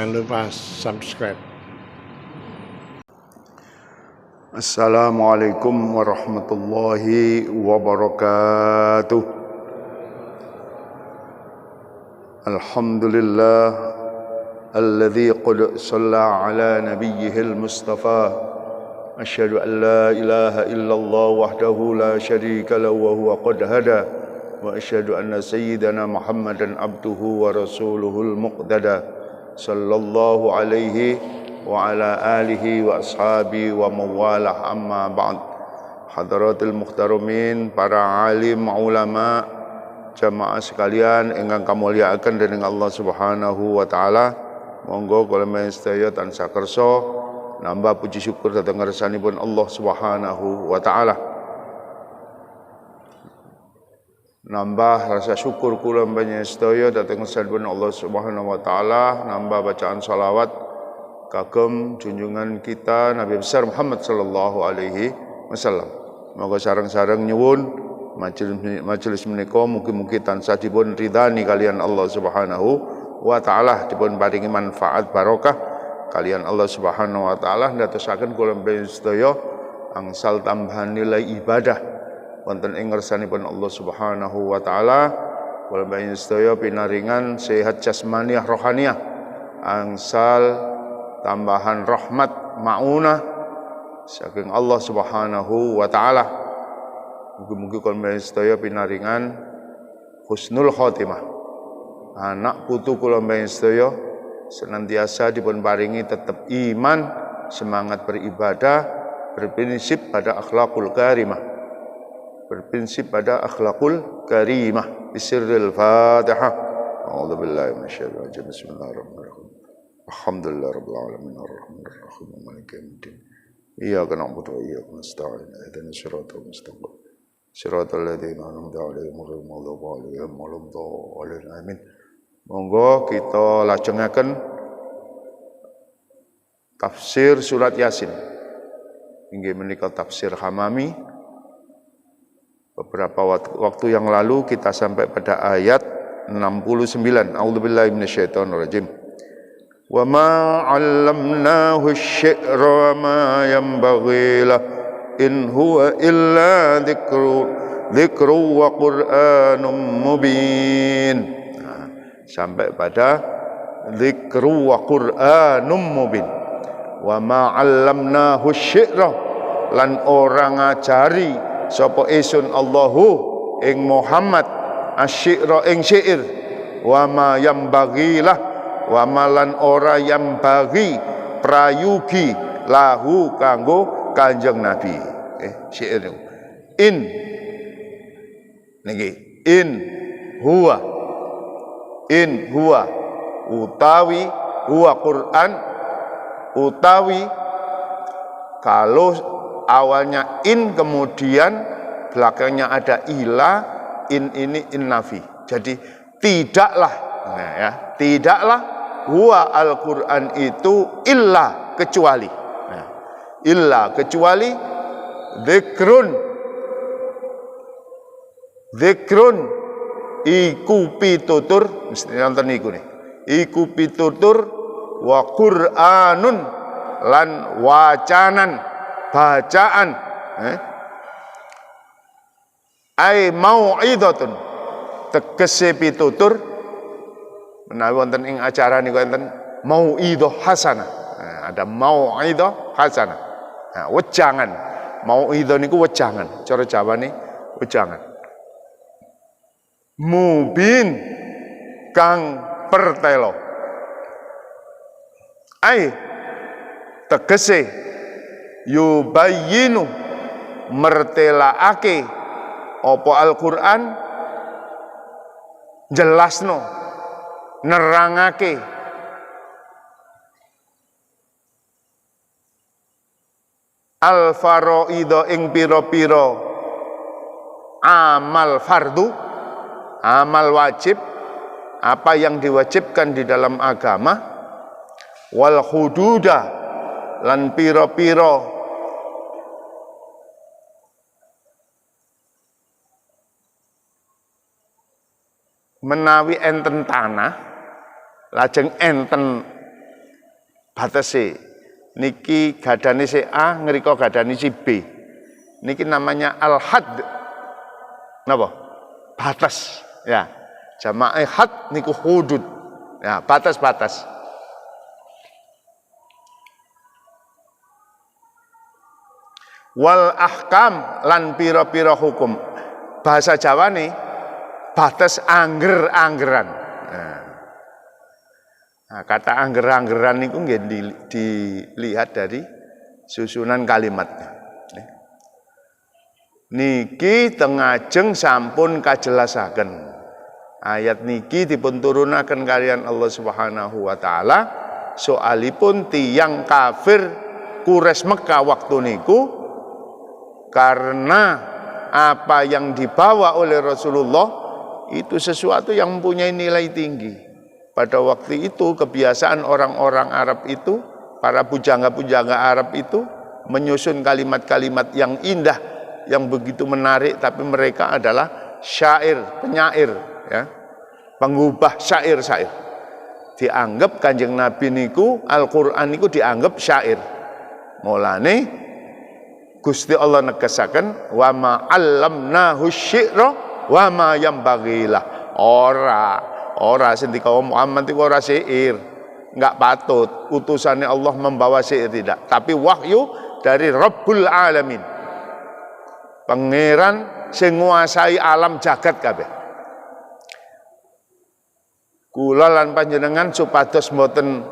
Jangan lupa subscribe. Assalamualaikum warahmatullahi wabarakatuh. Alhamdulillah alladzi qad shalla ala nabiyyihil mustafa. Asyhadu an la ilaha illallah wahdahu la syarika lahu wa huwa qad hada. Wa asyhadu anna sayyidana Muhammadan abduhu wa rasuluhul muqtada. Sallallahu alaihi wa ala alihi wa ashabi wa mawalah, amma ba'd. Hadratul muhtaramin, para alim ulama, jamaah sekalian ingkang kamulyakaken dening Allah Subhanahu wa taala. Monggo kula sedaya tansah kersa nambah puji syukur dhateng ngarsanipun Allah Subhanahu wa taala. Nambah rasa syukur kula sedaya dhateng ngarsanipun Allah Subhanahu wa taala, nambah bacaan salawat kagem junjungan kita Nabi besar Muhammad sallallahu alaihi wasallam. Moga sareng-sareng nyuwun majelis menika mugi-mugi tansah dipun ridani kalian Allah Subhanahu wa taala, dipun paringi manfaat barokah kalian Allah Subhanahu wa taala, ndadosaken kula sedaya angsal tambahan nilai ibadah wonten ing ngarsanipun Allah Subhanahu wa taala. Kula sedaya pinaringan sehat jasmaniah rohaniah, angsal tambahan rahmat maunah saking Allah Subhanahu wa taala. Mugi-mugi kula sedaya pinaringan husnul khotimah. Anak putu kula sedaya senantiasa dipun paringi tetap iman, semangat beribadah, berprinsip pada akhlakul karimah. Berprinsip pada akhlakul karimah. Bisirril Fatihah. A'udzubillahi minasyaitonir rajim. Bismillahirrahmanirrahim. Alhamdulillah rabbil alamin arrahmanir rahim maliki yaumiddin. Iyyaka na'budu wa iyyaka nasta'in. Ihdinas siratal mustaqim. Siratal ladzina an'amta 'alaihim ghairil maghdubi 'alaihim waladdallin. Amin. Monggo kita lajengaken tafsir surat Yasin. Inggih menika tafsir Hamami. Beberapa waktu yang lalu kita sampai pada ayat 69. A'udzubillahi minasyaitonir rajim. Wa ma 'allamnahu asy-syi'ra wa ma yanbaghi lah in huwa illa dzikru wa qur'anum mubin. Sampai pada dzikru wa qur'anum mubin. Wa ma 'allamnahu asy-syi'ra, lan orang ngajari sapa isun Allahu ing Muhammad asy-syi'ra ing syair. Wa ma yambagilah, wa malan ora yambagi prayugi lahu kanggo Kanjeng Nabi. Syair in niki in huwa utawi huwa Quran, utawi kalau awalnya in kemudian belakangnya ada ila, in ini in nafi. Jadi tidaklah, nah ya, tidaklah huwa Al-Quran itu illa kecuali, nah, illa kecuali dzikrun iku pitutur, mesti nonton iku nih, iku pitutur wa Qur'anun lan wacanan bacaan, ai mau'idhatun tegese pitutur menawi wonten ing acara niku enten mau'idhah hasanah. Nah, ada mau'idhah hasanah. Nah, wejangan. Mau'idhah niku wejangan. Cara Jawane wejangan. Mubin kang pertelo. Ai tegese yubayyinu mertelaake apa Al-Qur'an, jelasno nerangake al-faraidha ing pira-pira amal fardu, amal wajib, apa yang diwajibkan di dalam agama, wal hududa lan pira-pira menawi enten tanah, lajeng enten batese. Niki gadane si A, ngriko gadane si B. Niki namanya al-had. Napa? Batas, ya. Jamaah had niku hudud. Ya, batas-batas. Wal ahkam lan pira-pira hukum. Bahasa Jawa nih batas angger-anggeran. Nah, kata angger-anggeran niku nggih dilihat dari susunan kalimatnya. Niki tengajeng sampun kajelasaken. Ayat niki dipun turunaken kalian Allah Subhanahu wa taala soalipun tiyang kafir Quraisy Mekah waktu niku karena apa yang dibawa oleh Rasulullah itu sesuatu yang mempunyai nilai tinggi. Pada waktu itu kebiasaan orang-orang Arab itu, para pujangga-pujangga Arab itu menyusun kalimat-kalimat yang indah, yang begitu menarik, tapi mereka adalah syair, penyair, ya, pengubah syair-syair. Dianggap Kanjeng Nabi niku Al-Qur'an niku dianggap syair. Mulane Gusti Allah negesaken wa ma 'allamnahu syi'ra wa ma yambaghilah. Ora sing dikawa Muhammad iku ora syair. Enggak patut utusannya Allah membawa syair, tidak, tapi wahyu dari Rabbul Alamin. Pangeran sing nguasai alam jagat kabeh. Kula lan panjenengan supados mboten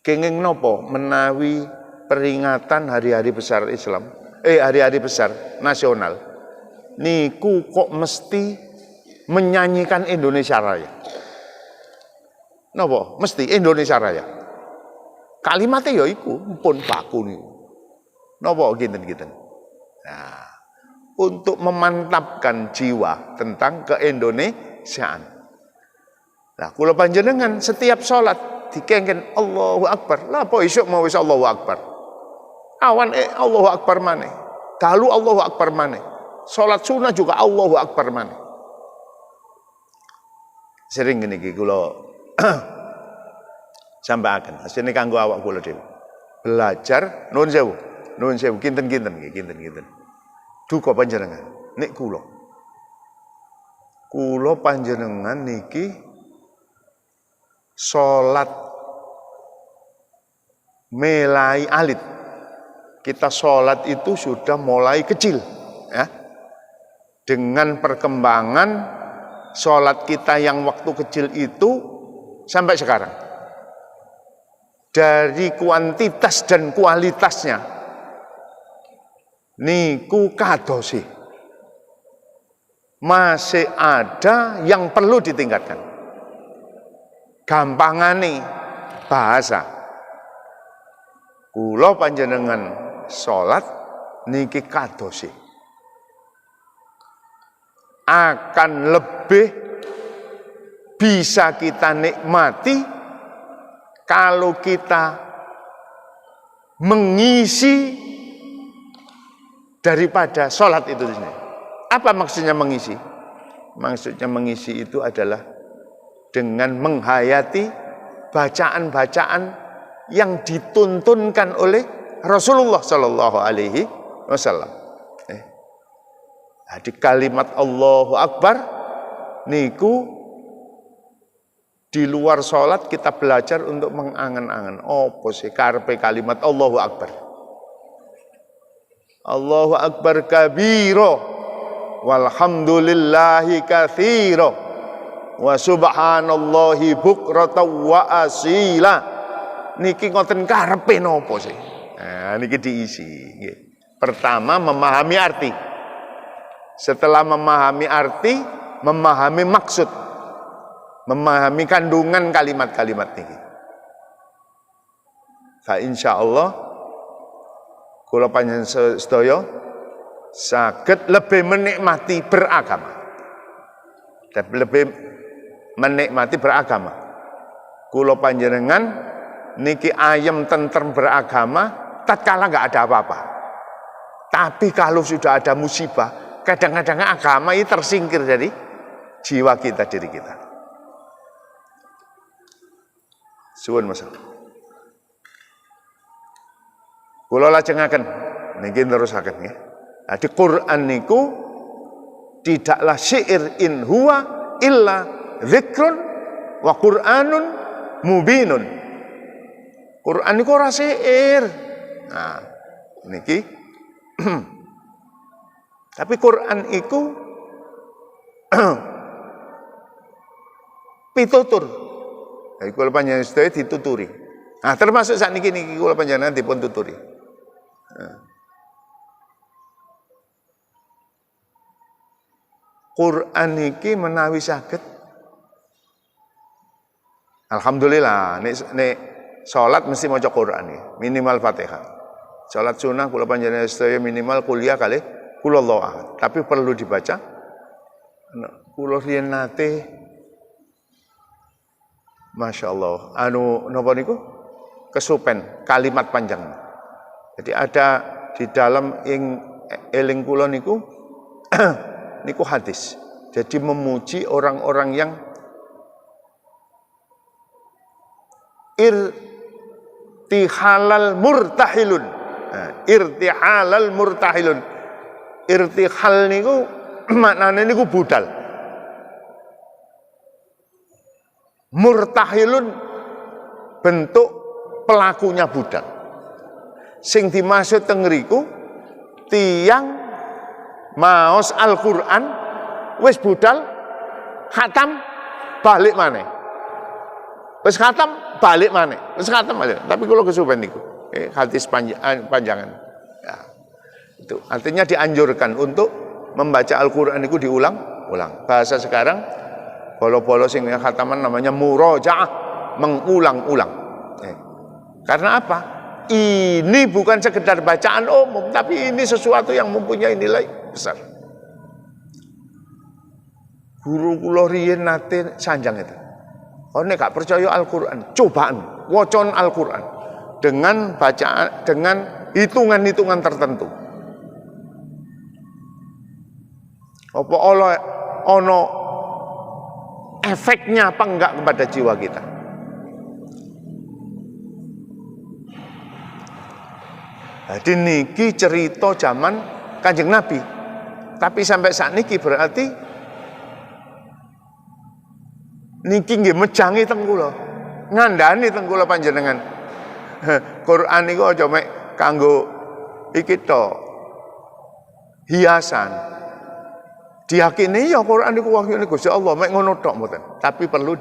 kenging nopo menawi peringatan hari-hari besar Islam, hari-hari besar nasional, niku kok mesti menyanyikan Indonesia Raya. Nopo? Mesti Indonesia Raya. Kalimatnya ya iku pun baku niku. Nopo ginten-ginten. Nah, untuk memantapkan jiwa tentang keindonesiaan. Nah, kula panjenengan setiap sholat dikengken Allahu Akbar. Lah apa isuk mau wis Allahu Akbar. Awan Allahu Akbar maneh. Dalu Allahu Akbar maneh. Salat sunah juga Allahu Akbar maneh. Sering ngene iki kula sampaikan. Asline kanggo awak kula dhewe. Belajar nuwun sewu. Nuwun sewu kinten-kinten nggih, kinten-kinten. Duka panjenengan nek kula. Kula panjenengan niki salat melai alit. Kita salat itu sudah mulai kecil, ya. Dengan perkembangan salat kita yang waktu kecil itu sampai sekarang. Dari kuantitas dan kualitasnya niku kadosi. Masih ada yang perlu ditingkatkan. Gampangane bahasa. Kula panjenengan salat niki kadosi. Akan lebih bisa kita nikmati kalau kita mengisi daripada salat itu sendiri. Apa maksudnya mengisi? Maksudnya mengisi itu adalah dengan menghayati bacaan-bacaan yang dituntunkan oleh Rasulullah Shallallahu Alaihi Wasallam. Di kalimat Allahu Akbar niku di luar sholat kita belajar untuk mengangen-angen. Apa sih karepe kalimat Allahu Akbar? Allahu Akbar kabiro walhamdulillahi katsira wa subhanallahi bukratan wa asila. Niki ngoten karepe napa sih? Nah, niki diisi. Pertama memahami arti. Setelah memahami arti, memahami maksud, memahami kandungan kalimat-kalimat niki. Fa insyaallah kula panjenengan sedaya saged lebih menikmati beragama. Dan lebih menikmati beragama. Kula panjenengan niki ayem tentrem beragama tatkala enggak ada apa-apa. Tapi kalau sudah ada musibah, kadang-kadang agama ini tersingkir dari jiwa kita, diri kita. Suwun Mas. Kula lajengaken niki terusaken nggih. Di Quran niku tidaklah syair in huwa illa dzikrun wa Qur'anun mubinun. Quran niku ora syair. Nah, niki tapi Quran iku pitutur. Jadi kula panjenengan sedaya dituturi. Nah, termasuk sakniki niki kula panjenengan dipun tuturi. Quran niki menawi saged alhamdulillah nek salat mesti maca Quran niki, minimal Fatihah. Salat sunah kula panjenengan sedaya minimal kuliah kali kulullah ahad. Tapi perlu dibaca. Kula riyen nate Masya Allah, napa niku kesupen kalimat panjang. Jadi ada di dalam eling kula niku niku hadis. Jadi memuji orang-orang yang irtihalal murtahilun. Irtihalal murtahilun. Irtihal niku maknane niku budal. Murtahilun bentuk pelakunya budal. Sing dimaksud teng ngriku tiyang maos Al-Qur'an wis budal khatam balik maneh. Wis khatam balik maneh. Wis khatam aja. Tapi kula kesuwen niku. Hadis panjangan. Ya. Itu artinya dianjurkan untuk membaca Al-Qur'an itu diulang-ulang. Bahasa sekarang bolo-bolo sing khataman namanya murojaah, mengulang-ulang. Karena apa? Ini bukan sekedar bacaan umum, tapi ini sesuatu yang mempunyai nilai besar. Guru kula riyen nate sanjang itu. Oh nek gak percaya Al-Qur'an, cobaan wacon Al-Qur'an dengan bacaan, dengan hitungan-hitungan tertentu. Apa ono efeknya apa enggak kepada jiwa kita? Jadi niki cerita zaman Kanjeng Nabi. Tapi sampai saat niki berarti niki nggih mejangi teng kula. Ngandani teng kula panjenengan. Quran niku aja mek kanggo iki tok. Hiasan. Diyakini ya Quran niku wahyune Gusti Allah, mek ngono tok mboten. Tapi perlu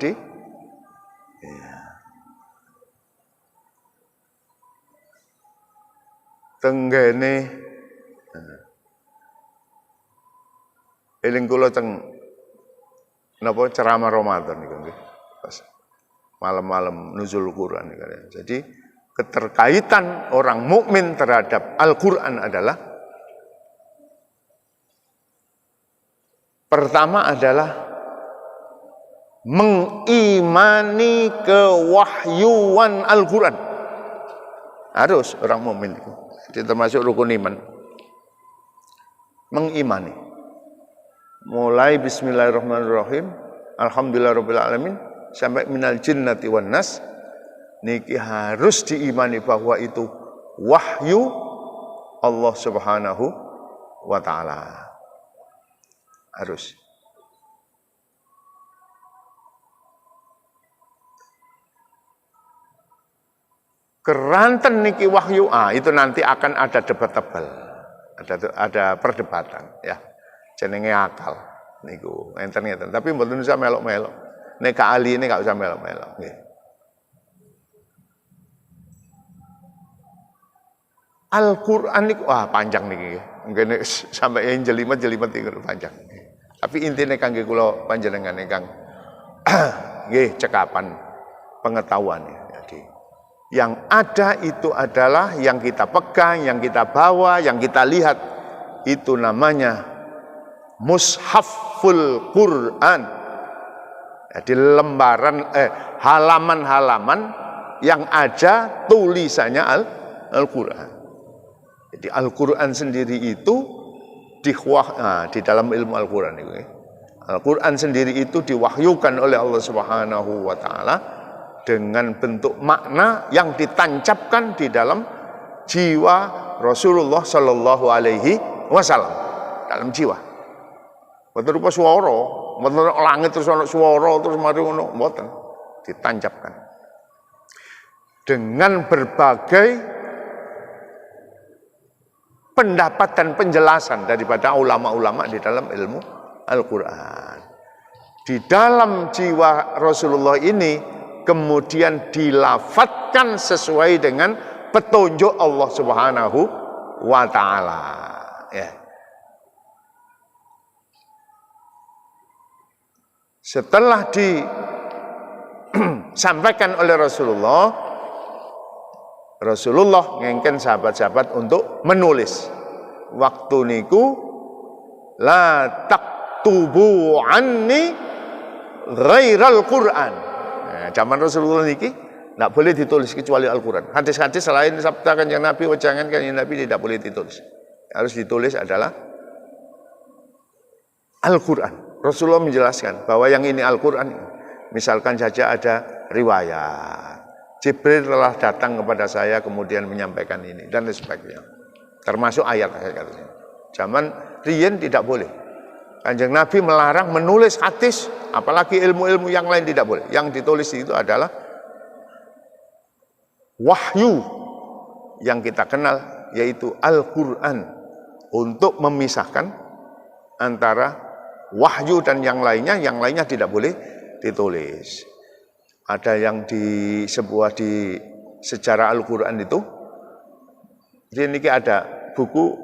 tenggene eling kula teng napa ceramah Ramadan niku nggih. Pas malam-malam nuzul Quran niku. Jadi keterkaitan orang mukmin terhadap Al-Qur'an adalah pertama adalah mengimani kewahyuan Al-Qur'an. Harus orang mukmin itu. Jadi termasuk rukun iman. Mengimani. Mulai bismillahirrahmanirrahim, alhamdulillahirabbil alamin sampai minal jinnati wan nas niki harus diimani bahwa itu wahyu Allah Subhanahu wa taala. Harus. Keranten niki wahyu, itu nanti akan ada debat tebal. Ada perdebatan ya. Jenenge akal niku enten-enten. Tapi mboten usah melok-melok. Nek ka ahli ini gak usah melok-melok nggih. Al-Qur'an niku panjang niki. Mungkin sampai yang jelimet iki panjang. Tapi intine kangge kula panjenengan ingkang nggih cekapan pengetahuan. Jadi yang ada itu adalah yang kita pegang, yang kita bawa, yang kita lihat. Itu namanya Mushaful Quran. Jadi lembaran halaman-halaman yang ada tulisannya Al-Quran. Jadi Al-Quran sendiri itu di dalam ilmu Al-Quran itu. Al-Quran sendiri itu diwahyukan oleh Allah Subhanahu wa taala dengan bentuk makna yang ditancapkan di dalam jiwa Rasulullah Sallallahu Alaihi Wasallam, dalam jiwa. Mboten rupa swara, mboten langit terus ana swara terus mari ngono, mboten, ditancapkan dengan berbagai pendapat dan penjelasan daripada ulama-ulama di dalam ilmu Al-Quran. Di dalam jiwa Rasulullah ini kemudian dilafatkan sesuai dengan petunjuk Allah Subhanahu wa Ta'ala. Ya. Setelah disampaikan oleh Rasulullah ngengken sahabat-sahabat untuk menulis. Waktu niku la taktubu anni ghairal Quran. Nah, zaman Rasulullah niki tidak boleh ditulis kecuali Al-Quran. Hadis-hadis selain sabda kanjeng Nabi, wajangan kanjeng Nabi tidak boleh ditulis. Harus ditulis adalah Al-Quran. Rasulullah menjelaskan bahwa yang ini Al-Quran. Misalkan saja ada riwayat Jibril telah datang kepada saya kemudian menyampaikan ini dan sebagainya. Termasuk ayat-ayat. Zaman riyen tidak boleh. Kanjeng Nabi melarang menulis hadis, apalagi ilmu-ilmu yang lain tidak boleh. Yang ditulis itu adalah wahyu yang kita kenal, yaitu Al-Quran, untuk memisahkan antara wahyu dan yang lainnya tidak boleh ditulis. Ada yang di sejarah Al-Quran itu, ini ada buku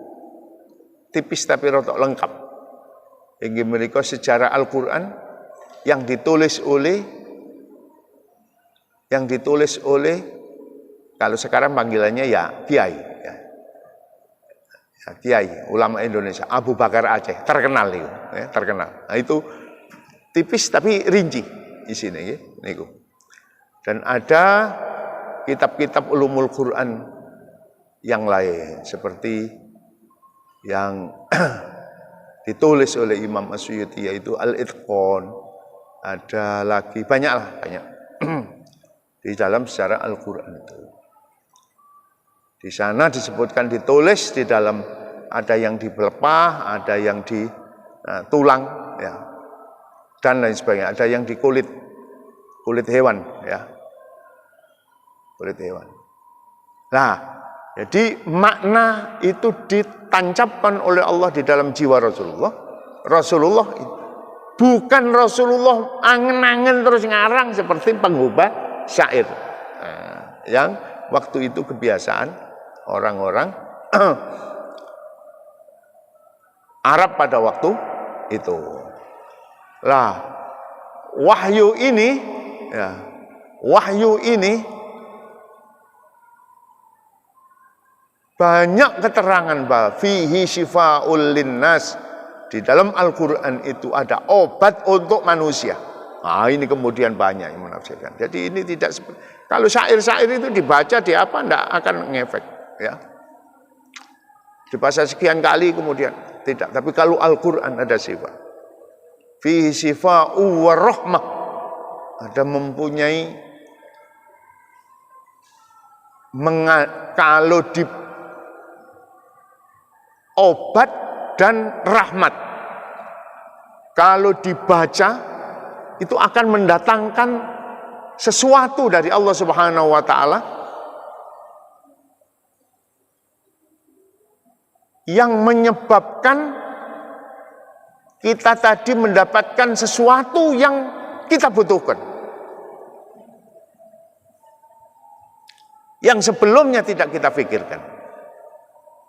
tipis tapi rotok lengkap. Ini mereka sejarah Al-Quran yang ditulis oleh kalau sekarang panggilannya ya Kiai, ya. Kiai ulama Indonesia, Abu Bakar Aceh, terkenal itu, ya, terkenal. Nah, itu tipis tapi rinci di sini, ya, niku. Dan ada kitab-kitab ulumul Quran yang lain seperti yang ditulis oleh Imam As-Suyuti, yaitu Al-Itqan. Ada lagi banyak di dalam sejarah Al-Quran itu. Di sana disebutkan ditulis di dalam, ada yang di pelepah, ada yang di tulang, ya, dan lain sebagainya. Ada yang di kulit hewan, ya. Kulit hewan. Nah, jadi makna itu ditancapkan oleh Allah di dalam jiwa Rasulullah. Rasulullah bukan Rasulullah angen-angen terus ngarang seperti pengubah syair. Nah, yang waktu itu kebiasaan orang-orang Arab pada waktu itu. Lah, wahyu ini banyak keterangan bahwa fihi syifa'ul linnas, di dalam Al-Quran itu ada obat untuk manusia. Nah, ini kemudian banyak yang menafsirkan. Jadi ini tidak seperti, kalau syair-syair itu dibaca di apa enggak akan ngefek, ya. Dibaca sekian kali kemudian tidak. Tapi kalau Al-Quran ada sifat fihi syifa'u warahmah, ada mempunyai kalau di obat dan rahmat. Kalau dibaca itu akan mendatangkan sesuatu dari Allah Subhanahu wa Ta'ala yang menyebabkan kita tadi mendapatkan sesuatu yang kita butuhkan, yang sebelumnya tidak kita pikirkan.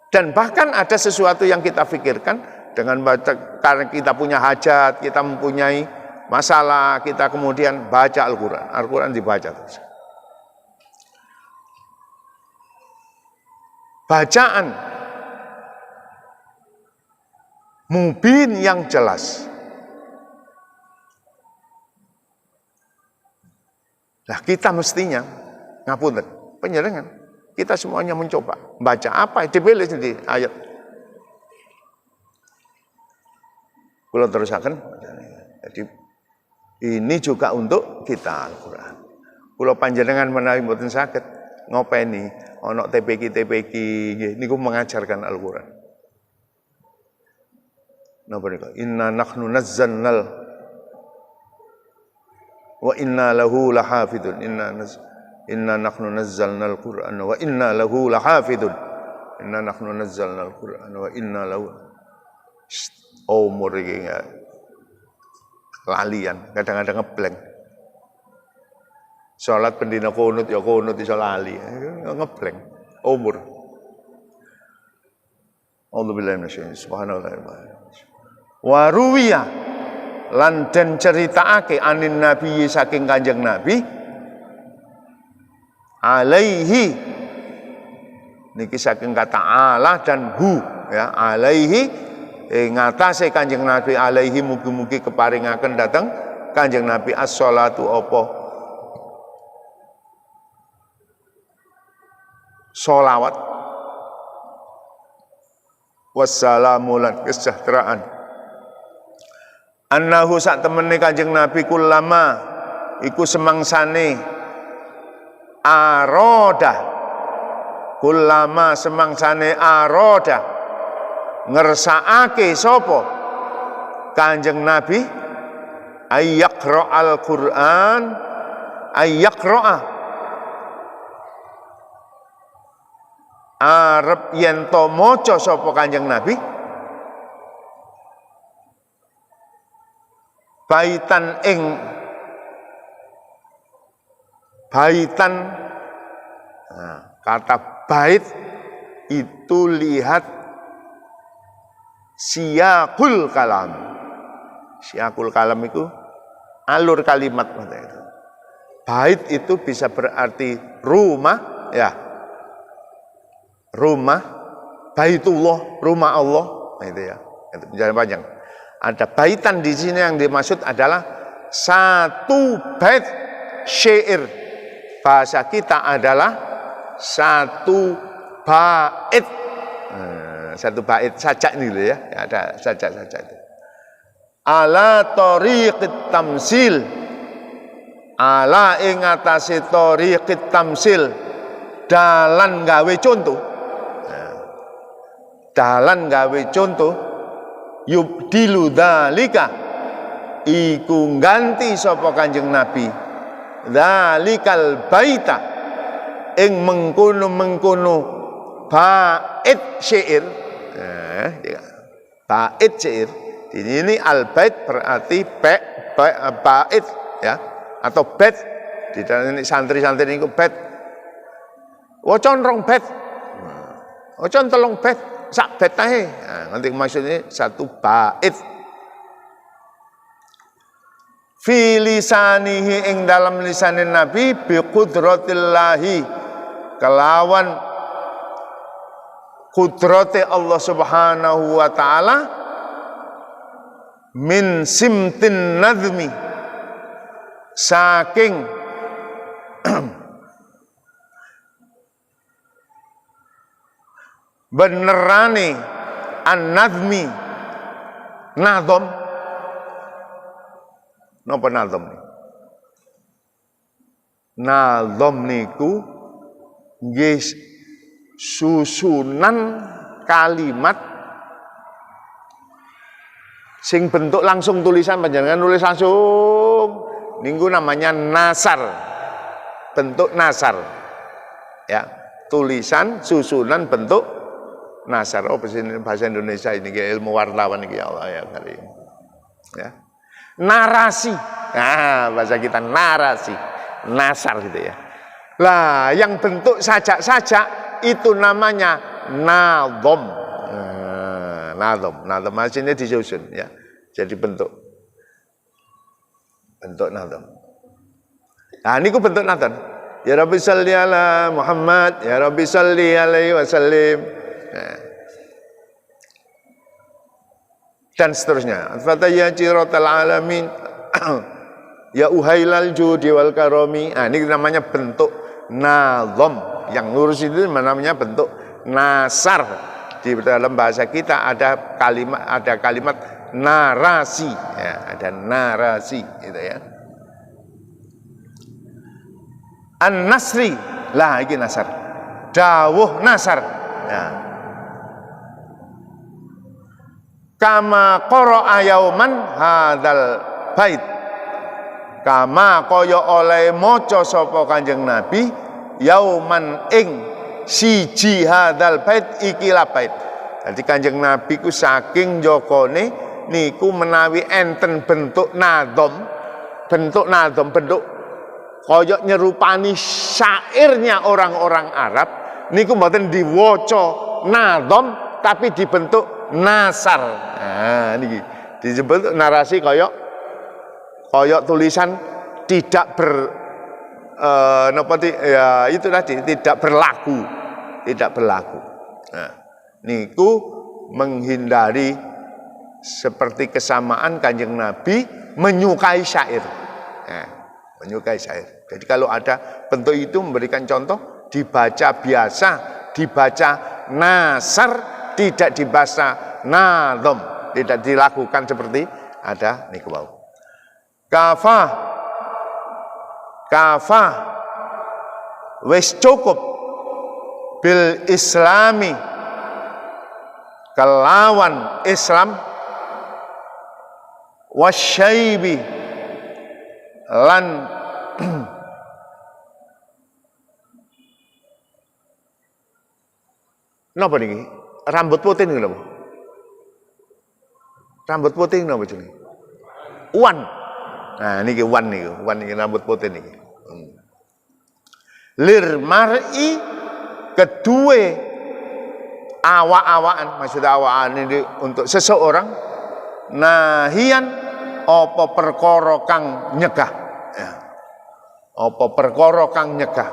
Dan bahkan ada sesuatu yang kita pikirkan dengan baca, karena kita punya hajat, kita mempunyai masalah, kita kemudian baca Al-Quran. Al-Quran dibaca terus. Bacaan mubin yang jelas. Nah, kita mestinya ngapunten, panjenengan, kita semuanya mencoba baca apa dipilih di ayat. Kula terusaken. Jadi ini juga untuk kita Al-Quran. Kula panjenengan menawi mboten saged ngopeni ana TPQ nggih niku mengajarkan Al-Qur'an. Napa niku? Inna nahnu nazzalnal wa inna lahu lahafidun. Inna nahnu nazzalnal Qur'ana wa inna lahu lahafidun. Inna nahnu nazzalnal Qur'ana wa inna lahu umur iki lalian, kadang-kadang ngeblank. Salat pendina kunut ya kunut iso lali, ngeblank umur. Alhamdulillah minasyaitonir subhanallah. Wa ruwiya lan den ceritaake anin nabi saking Kanjeng Nabi alaihi niki saking kata ala dan hu ya alaihi ngatasé Kanjeng Nabi alaihi mugi-mugi keparingaken dateng Kanjeng Nabi as-shalatu apa sholawat wassalamu lan kesejahteraan annahu sak temene Kanjeng Nabi kullama iku semangsane aroda kullama semangsane aroda ngersakake sapa Kanjeng Nabi ayyaqra al-Qur'an ayyaqra arep yen to maca sapa Kanjeng Nabi baitan kata bait itu lihat siyaqul kalam. Siyaqul kalam itu alur kalimat itu. Bait itu bisa berarti rumah ya. Rumah Baitullah, rumah Allah, itu ya. Itu penjelasan panjang. Ada baitan di sini yang dimaksud adalah satu bait syair. Bahasa kita adalah satu bait. Satu bait sajak ini loh ya. Ada sajak-sajak itu. Ala tariqit tamsil. Ala ing atase tariqit tamsil. Dalan gawe contoh. Dalan gawe contoh yubdilu dzalika iku ganti sapa Kanjeng Nabi dzalikal baita ing mengkono-mengkono bait syair bait syair ini al bait berarti bait ya atau bait di dalam ini santri-santri niku bait wacan rong bait wacan telung bait sak bait ae. Nah, nanti maksudnya satu bait. Fi lisanihi ing dalam lisane Nabi bi qudratillahi kelawan kudrate Allah Subhanahu wa taala min simtin nazmi saking benerane an-nazmi nazom napa nazom nazom niku nggih susunan kalimat sing bentuk langsung tulisan panjenengan nulis langsung niku namanya nasar bentuk nasar ya tulisan susunan bentuk nasar, bahasa Indonesia ini ilmu wartawan ini ya Allah ya karim. Ya. Narasi. Nah, bahasa kita narasi, nasar gitu ya. Lah, yang bentuk sajak-sajak itu namanya nadhom. Nadhom maksudnya disusun ya. Jadi bentuk nadhom. Nah, ini bentuk nadhom. Ya Rabbi salli ala Muhammad, ya Rabbi salli alaihi wasallim. Dan seterusnya. Fataya ciratal alamin ya uhailal judi wal karomi. Nah, ini namanya bentuk nazom. Yang lurus itu namanya bentuk nasar. Di dalam bahasa kita ada kalimat narasi ya, ada narasi gitu ya. An-nasri. Lah iki nasar. Dawuh nasar. Ya. Kama qara'a yauman hadzal bait. Kama kaya oleh maca sapa Kanjeng Nabi yauman ing siji hadzal bait iki la bait. Jadi Kanjeng Nabi ku saking jogone niku menawi enten bentuk nadom, bentuk kaya nyerupani syairnya orang-orang Arab niku mboten diwaca nadom tapi dibentuk nasar. Nah niki disebut narasi kaya tulisan tidak ya itu tadi tidak berlaku. Nah, niku menghindari seperti kesamaan Kanjeng Nabi menyukai syair. Nah, menyukai syair. Jadi kalau ada bentuk itu memberikan contoh dibaca biasa, dibaca nasar, tidak dibaca nadom, tidak dilakukan seperti ada niku wau. Kafah wis cukup bil islami kelawan Islam wasyaibi lan napa niki rambut putih niku napa rambut putih napa jenenge wan. Nah niki wan niki rambut putih niki. Lir mar'i kedue awak-awakan, maksud awakan ini untuk seseorang nahian apa perkara kang nyegah. Ya. Apa perkara kang nyegah.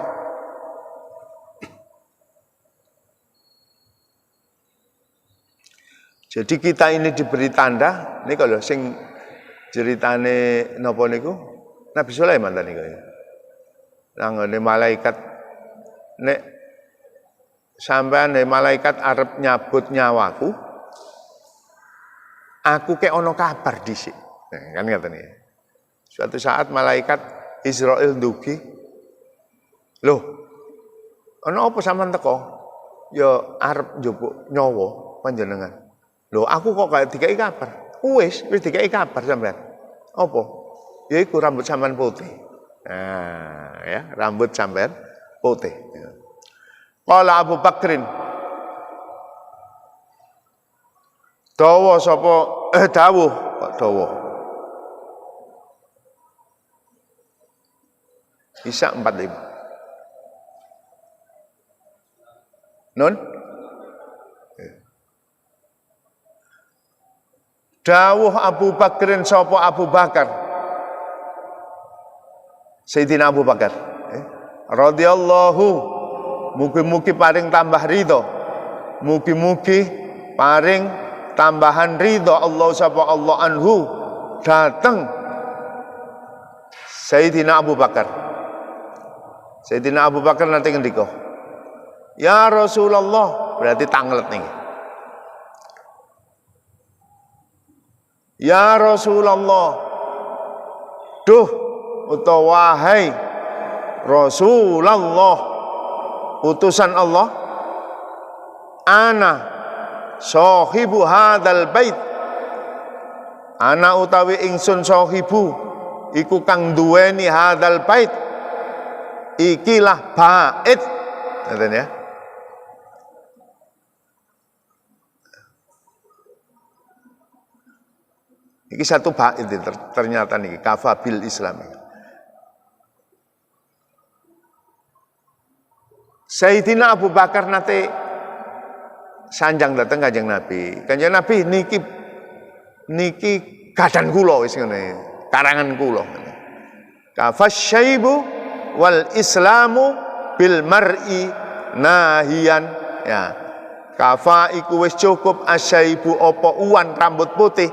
Jadi kita ini diberi tanda, ini kalau sing ceritane napa niku Nabi Sulaiman tadi kaya. Nanggone malaikat nek sampean malaikat arep nyabut nyawaku, aku kek ono kabar dhisik. Nah, kan ngaten iki. Suatu saat malaikat Israil ndugi. Loh, ono apa sampean teko? Ya arep njupuk nyawa panjenengan. Loh, aku kok gak dikai kabar. Wis dikai kabar sampean. Apa? Ya iku rambut sampean putih. Nah, ya, rambut sampean putih. Qala Abu Bakrin. Dawa sapa dawuh kok dawa. Isa 45. Nun? Dawuh Abu Bakrin sapa Abu Bakar. Sayyidina Abu Bakar. Radhiyallahu mugi-mugi paring tambah ridho. Mugi-mugi paring tambahan ridho Allah sapa Allah anhu dateng Sayyidina Abu Bakar. Sayyidina Abu Bakar nanti ngendika, ya Rasulullah, berarti tanglet nih. Ya Rasulullah, duh utawa wahai Rasulullah, utusan Allah, ana sahibu hadzal bait, ana utawi ingsun sahibu iku kang duweni hadzal bait, ikilah bait, ngoten ya. Iki satu bait ternyata niki kafabil Islam. Sayyidina Abu Bakar nate sanjang dateng Kanjeng Nabi. Kanjeng Nabi niki gadan kula wis ngene, karangan kula. Kafasyaibu wal Islamu bil mar'i nahian. Ya. Kafa iku wis cukup asyaibu apa uwan rambut putih.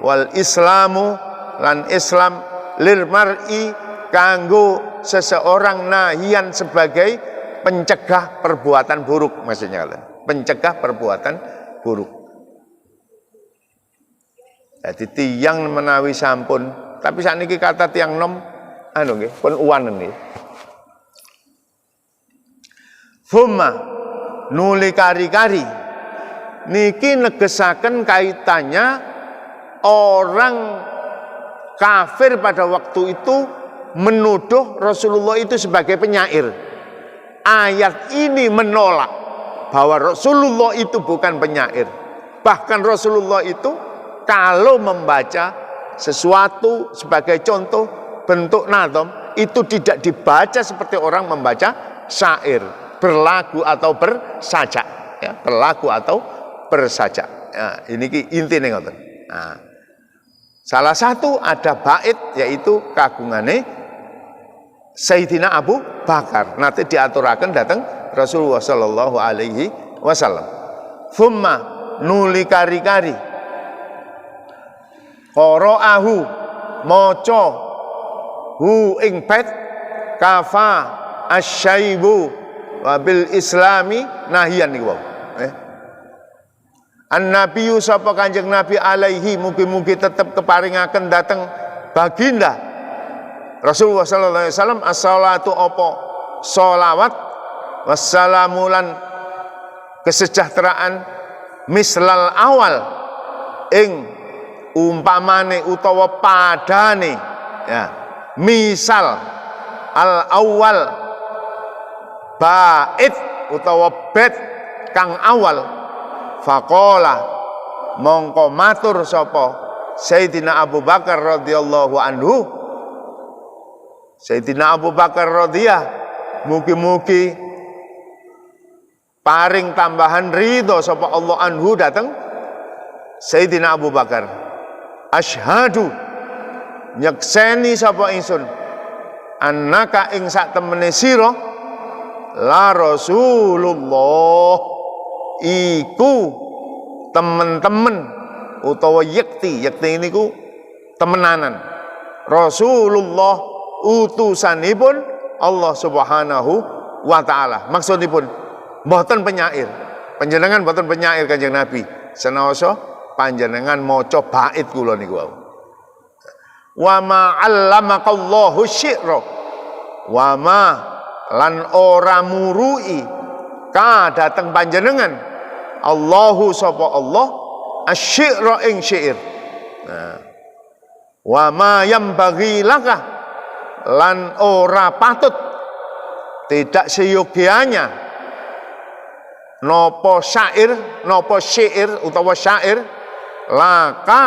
Wal Islamu lan Islam lir mar'i kanggo seseorang nahian sebagai pencegah perbuatan buruk, maksudnya pencegah perbuatan buruk. Jadi tiang menawi sampun, tapi sakniki kata tiang nom anu nggih pun uwanen nggih. Thumma nuli kari-kari niki negesaken kaitannya orang kafir pada waktu itu menuduh Rasulullah itu sebagai penyair. Ayat ini menolak bahwa Rasulullah itu bukan penyair. Bahkan Rasulullah itu kalau membaca sesuatu sebagai contoh bentuk nadom itu tidak dibaca seperti orang membaca syair, berlagu atau bersajak, ya, berlagu atau bersajak. Ya, ini intinya ngoten. Nah, salah satu ada bait yaitu kagungane Sayyidina Abu Bakar. Nanti diaturaken datang Rasulullah sallallahu alaihi wasallam. Thumma nuli kari-kari qara'ahu maca hu ing bait kafa asyaibu wabil islami nahiyan niku. An-Nabiyyu sapa Kanjeng Nabi alaihi mugi-mugi tetep keparingaken dateng baginda Rasulullah sallallahu alaihi wasallam as-salatu apa sholawat wassalamu lan kesejahteraan mislal awal ing umpamane utawa padane, ya, misal al awal bait utawa bait kang awal faqala mongko matur sapa Sayyidina Abu Bakar radhiyallahu anhu. Sayyidina Abu Bakar radhiyah mugi-mugi paring tambahan ridho sapa Allah anhu dateng Sayyidina Abu Bakar. Asyhadu nyekseni sapa ingsun annaka ing sak temene sira la Rasulullah iku temen-temen utawa yakti niku temenanan Rasulullah utusanipun Allah Subhanahu wa taala. Maksudipun mboten penyair. Panjenengan mboten penyair Kanjeng Nabi. Senaosa panjenengan maca bait kula niku wau. Wa ma 'allamaqallahu syi'ra. Wa ma lan ora murui ka dateng panjenengan Allahu sapa Allah asy-syi'ra ing syair. Nah. Wa ma yambaghi laka lan ora patut tidak seyogianya nopo syair nopo syair utawa syair laka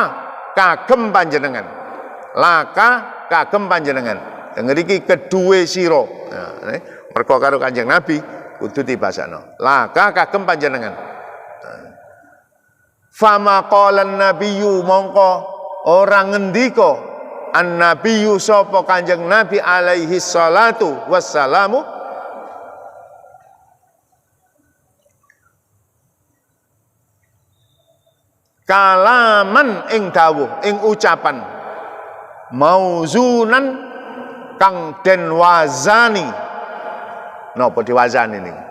kagem panjenengan ngriki kedue sira. Nah, mergo karo Kanjeng Nabi kudu dibasakno laka kagem panjenengan. Fama qala an-nabiyyu mongko ora ngendika an-nabiyyu sapa Kanjeng Nabi alaihi salatu wassalamu kalaman ing dawuh ing ucapan mauzunan kang den wazani. Napa diwazani niku?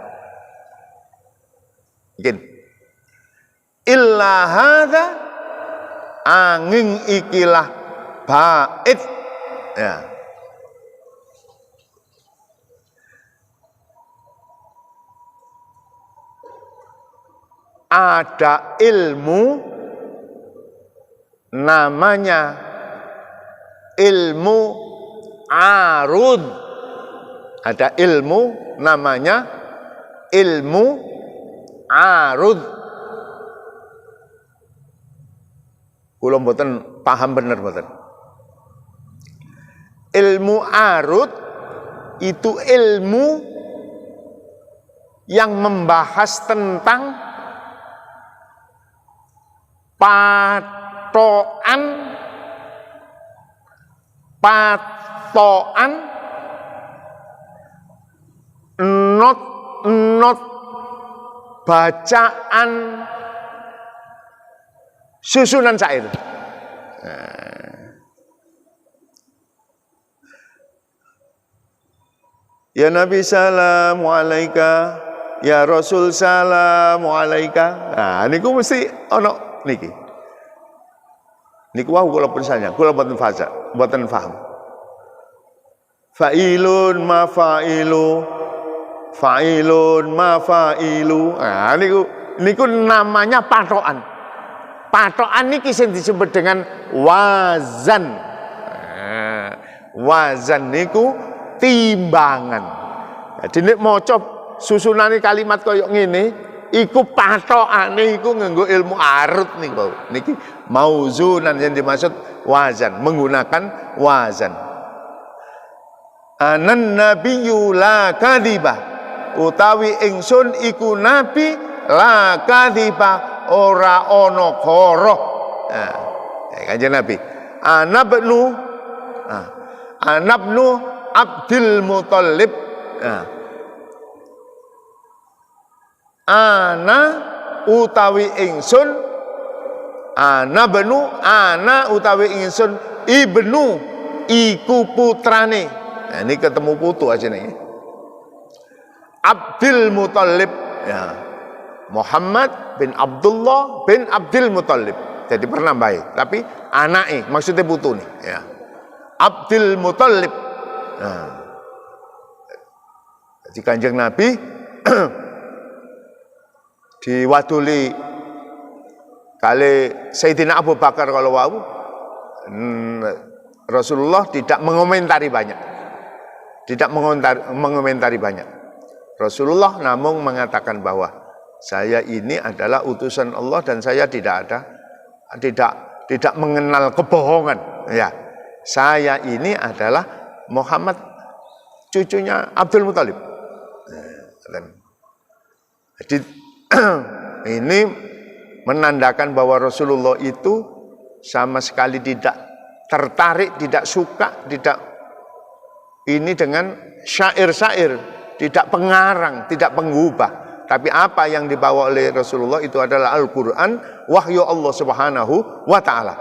Mungkin illa hadza angin ikilah bait, ya. Ada ilmu namanya ilmu arud. Ada ilmu namanya ilmu arud. Kula mboten paham bener mboten. Ilmu arud itu ilmu yang membahas tentang patokan not bacaan susunan syair. Ya Nabi salamu alaika, ya Rasul salamu alaika. Nah, niku mesti ono niki. Niku wau kula pensanya, kula mboten paham. Fa'ilun mafailu fa'ilun, mafailu. Nah, niku namanya patokan. Patokan niki sing disebut dengan wazan. Nah, wazan niku timbangan. Jadi nek maca susunane kalimat koyo ngene, iku patokane iku nganggo ilmu arut niku. Niki mauzunan yang dimaksud wazan, menggunakan wazan. Anan nabiyyu la kadhiba, utawi ingsun iku nabi la kadhiba, ora ana kara. Nah, kanjeng Nabi. Anabnu Abdul Muthalib. Nah. Ana utawi ingsun, ana utawi ingsun ibnu iku putrane. Nah, ini ketemu putu aja nih. Abdul Muthalib, ya. Muhammad bin Abdullah bin Abdul Muthalib. Jadi pernah baik, tapi anake maksudnya putu nih, ya. Abdul Muthalib. Nah. Jadi Kanjeng Nabi diwaduli kali Sayyidina Abu Bakar kalau wau, Rasulullah tidak mengomentari banyak. Tidak mengomentari banyak. Rasulullah namun mengatakan bahwa saya ini adalah utusan Allah dan saya tidak mengenal kebohongan. Ya, saya ini adalah Muhammad, cucunya Abdul Muthalib. Jadi ini menandakan bahwa Rasulullah itu sama sekali tidak tertarik, tidak suka, tidak ini dengan syair-syair, tidak pengarang, tidak pengubah. Tapi apa yang dibawa oleh Rasulullah itu adalah Al-Quran, wahyu Allah Subhanahu wa Ta'ala.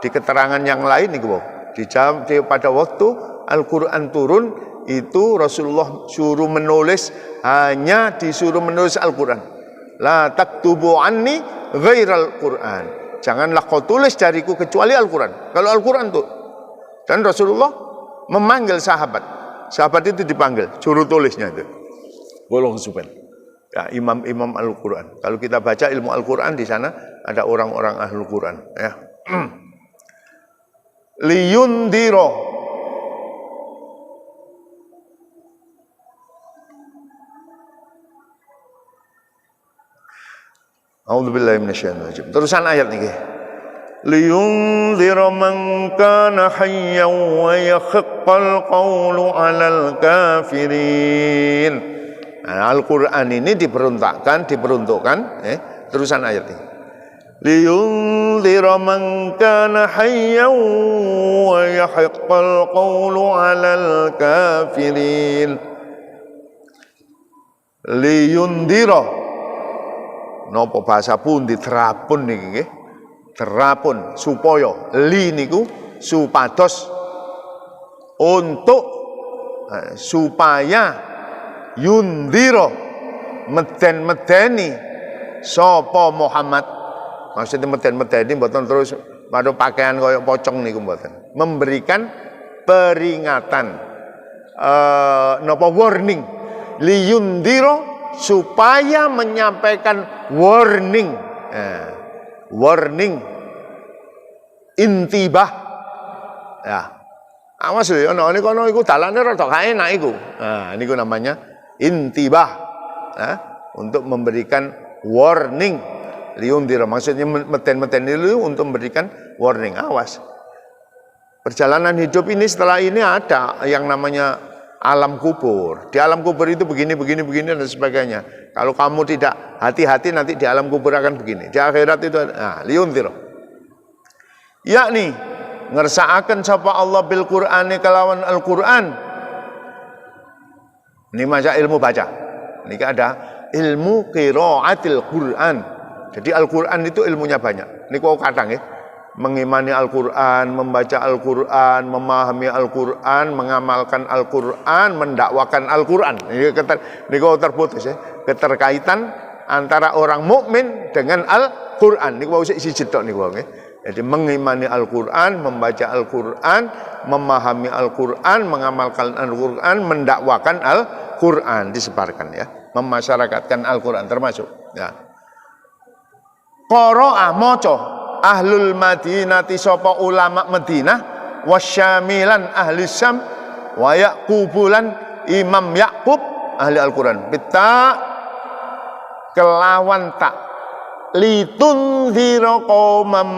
Di keterangan yang lain pada waktu Al-Quran turun, itu Rasulullah suruh menulis, hanya disuruh menulis Al-Quran. La taktubu anni ghairal Quran. Janganlah kau tulis dariku kecuali Al-Quran. Kalau Al-Quran tuh. Dan Rasulullah memanggil sahabat. Sahabat itu dipanggil, suruh tulisnya itu. Bolong supen. Ya, imam-imam Al-Quran. Kalau kita baca ilmu Al-Quran di sana ada orang-orang Ahlul Quran. Ya. Liyundiro. A'udzubillahi minasyaitonir rajim. Terusan ayat niki. Liyunzira man kana hayyan wa yahiqqal qawlu 'alal kafirin. Nah, Al-Qur'an ini diperuntukkan, terusan ayat ini. Liyunzira man kana hayyan wa yahiqqal qawlu 'alal kafirin. Liyunzira napa bahasa pundi terapun niki nggih? Terapun supaya li niku supados untuk supaya yundira meden-medeni sapa Muhammad. Maksudnya meden-medeni mboten terus padha pakaian kaya pocong niku mboten. Memberikan peringatan napa warning li yundira supaya menyampaikan warning, warning, intibah, ya. Awas ya, ono kono iku dalane rada gak enak iku. Nah, niku namanya intibah, untuk memberikan warning. Liundira maksudnya meten-meten itu untuk memberikan warning. Awas. Perjalanan hidup ini setelah ini ada yang namanya alam kubur. Di alam kubur itu begini dan sebagainya. Kalau kamu tidak hati-hati nanti di alam kubur akan begini. Di akhirat itu liunzir. Yakni ngersakaken sapa Allah bil Qur'ani kelawan Al-Qur'an. Ini maca ilmu baca. Ini ada ilmu qiraatil Qur'an. Jadi Al-Qur'an itu ilmunya banyak. Ini kok kadang ya. Mengimani Al-Quran, membaca Al-Quran, memahami Al-Quran, mengamalkan Al-Quran, mendakwakan Al-Quran. Ini terputus ya. Keterkaitan antara orang mukmin dengan Al-Quran. Ini mau isi jedok nih, Jadi mengimani Al-Quran, membaca Al-Quran, memahami Al-Quran, mengamalkan Al-Quran, mendakwakan Al-Quran, disebarkan ya, memasyarakatkan Al-Quran termasuk. Ya. Qara'a moco ahlul Madinati sapa ulama Madinah, wasyamilan ahli Syam, wa Yaqubulan Imam Yaqub ahli Al-Quran. Bita kelawan tak litundhira qaumam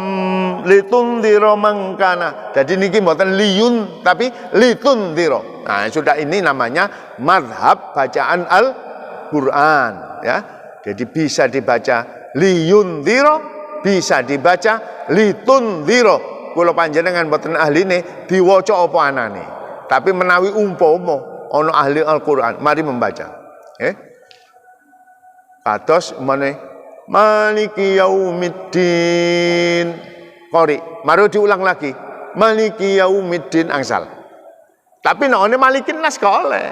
litundhira mangkana. Jadi niki mboten liyun tapi litundhira. Nah, sudah ini namanya mazhab bacaan Al-Qur'an ya. Jadi bisa dibaca liyundhira, bisa dibaca litundhira. Kula panjenengan mboten ahline diwaca apa anane. Tapi menawi umpama ana ahli Al-Qur'an, mari membaca. Kados meneh Maliki yaumiddin. Qori, mari diulang lagi. Maliki yaumiddin angsal. Tapi nek one malikin nas gak oleh.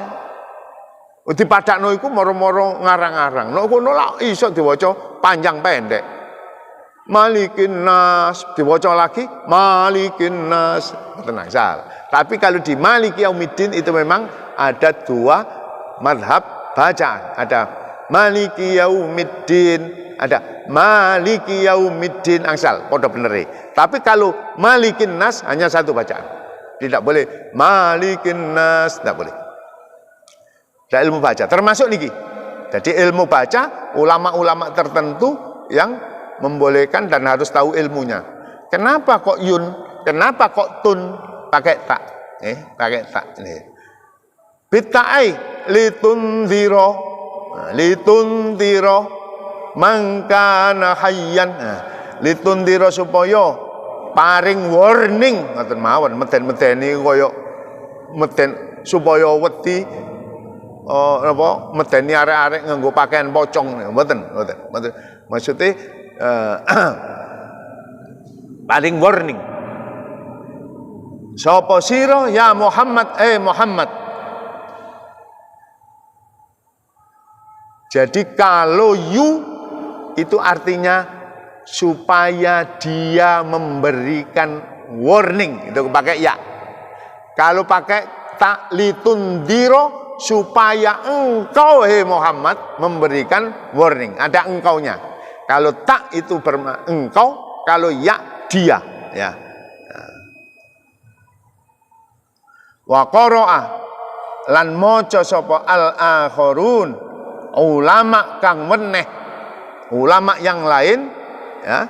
Dipadakno iku moro-moro ngarang-arang. Nek kono lak iso diwaca panjang pendek. Malikin nas diwaca lagi malikin nas boten angsal. Tapi kalau di Maliki yaumiddin itu memang ada dua mazhab bacaan. Ada Maliki yaumiddin, ada Maliki yaumiddin angsal, podo bener. Tapi kalau Malikin nas hanya satu bacaan. Tidak boleh Malikin nas, tidak boleh. Ada ilmu baca, termasuk niki. Jadi ilmu baca ulama-ulama tertentu yang membolehkan dan harus tahu ilmunya. Kenapa kok yun? Kenapa kok tun? Pakai tak. Pakai tak. Bita'ai litundhira. Litundhira mangkana hayyan. Litundhira supaya paring warning ngoten mawon, meden-medeni kaya meden supaya wedi apa medeni arek-arek nganggo pakaian pocong mboten. Maksude paring warning. Sapa sira ya Muhammad Muhammad. Jadi kalau you itu artinya supaya dia memberikan warning, itu pakai ya. Kalau pakai tak litundhira supaya engkau Muhammad memberikan warning, ada engkaunya. Kalau tak itu engkau, kalau ya dia ya. Wa qara'a lan maca sapa al-akharun ulama kang meneh, ulama yang lain ya,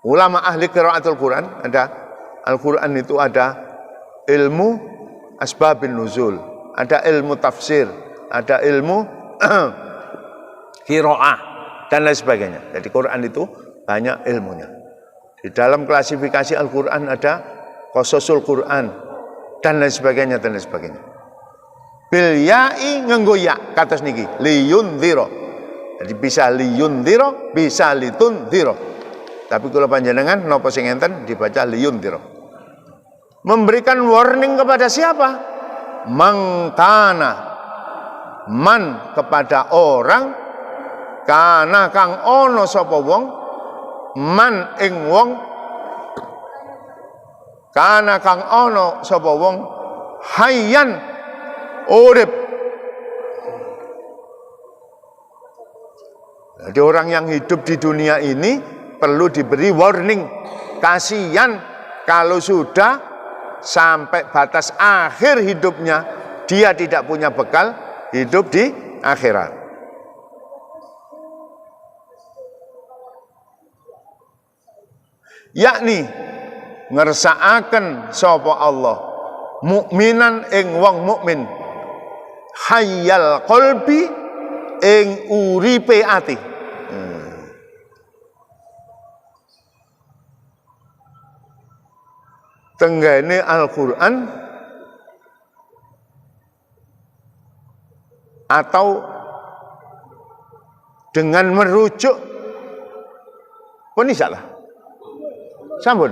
ulama ahli qiraatul Quran. Ada Al-Quran itu ada ilmu asbabun nuzul, ada ilmu tafsir, ada ilmu qiraah dan lain sebagainya. Jadi Quran itu banyak ilmunya. Di dalam klasifikasi Al-Quran ada qasasul Quran dan lain sebagainya dan lain sebagainya. Bil ya'i nganggo ya kados niki liyundhira. Jadi bisa liyundhira, bisa litundhira. Tapi kalau panjenengan napa sing enten dibaca liyundhira. Memberikan warning kepada siapa? Mangkana. Man kepada orang kana kang ana sapa wong, man ing wong kana kang ana sapa wong hayyan urip. Jadi orang yang hidup di dunia ini perlu diberi warning. Kasihan kalau sudah sampai batas akhir hidupnya dia tidak punya bekal hidup di akhirat. Yakni ngersakaken sapa Allah mukminan ing wong mukmin hayyal qalbi ing uripe ati. Tenggene Al-Quran atau dengan merujuk pun salah. Sampun.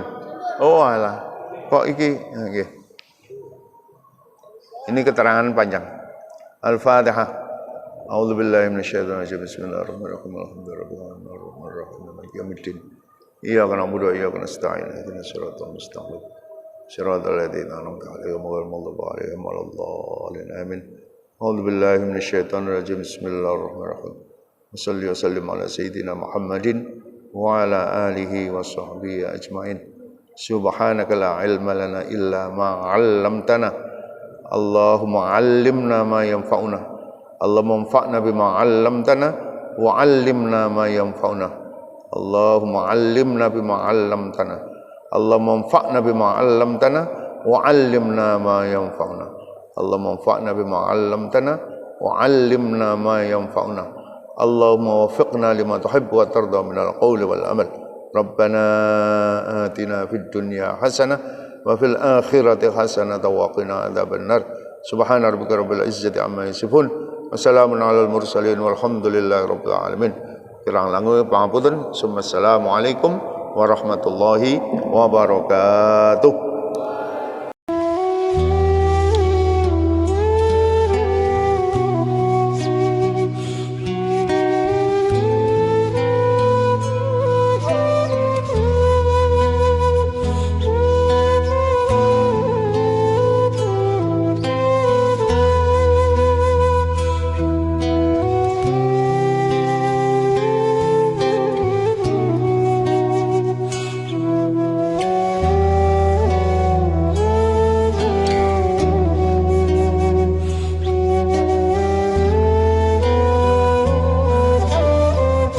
Oh alah. Kok iki nggih. Ini keterangan panjang. Al-Fatihah. A'udzubillahi minasyaitonir rajim. Bismillahirrahmanirrahim. Alhamdulillahirabbil alamin. Arrahmanirrahim. Maliki yaumiddin. Iyyaka na'budu wa iyyaka nasta'in. Ihdinas siratal mustaqim. Siratal ladzina an'amta 'alaihim ghairil maghdubi 'alaihim waladdallin. Amin. A'udzu billahi minasyaitonir rajim. Bismillahirrahmanirrahim. Wassalli wa sallim ala sayyidina Muhammadin wa ala alihi wa sahbihi ajmain. Subhanaka la ilma lana illa ma 'allamtana. Allahumma 'allimna ma yanfa'una. Allahumma anfa'na bima 'allamtana wa 'allimna ma yanfa'una. Allahumma 'allimna bima 'allamtana. Allahumma anfa'na bima 'allamtana wa 'allimna ma yanfa'una. Allahumma anfa'na bima 'allamtana wa 'allimna ma yanfa'una. Allahumma waffiqna lima tuhibbu wa tarda minal qawli wal amal. Rabbana atina fid dunya hasanah wa fil akhirati hasanah wa qina adzabannar. Subhana rabbika rabbil izzati amma yasifun. Wassalamun alal mursalin walhamdulillahi rabbil alamin. Kirang langkung pangapunten. Assalamualaikum warahmatullahi wabarakatuh.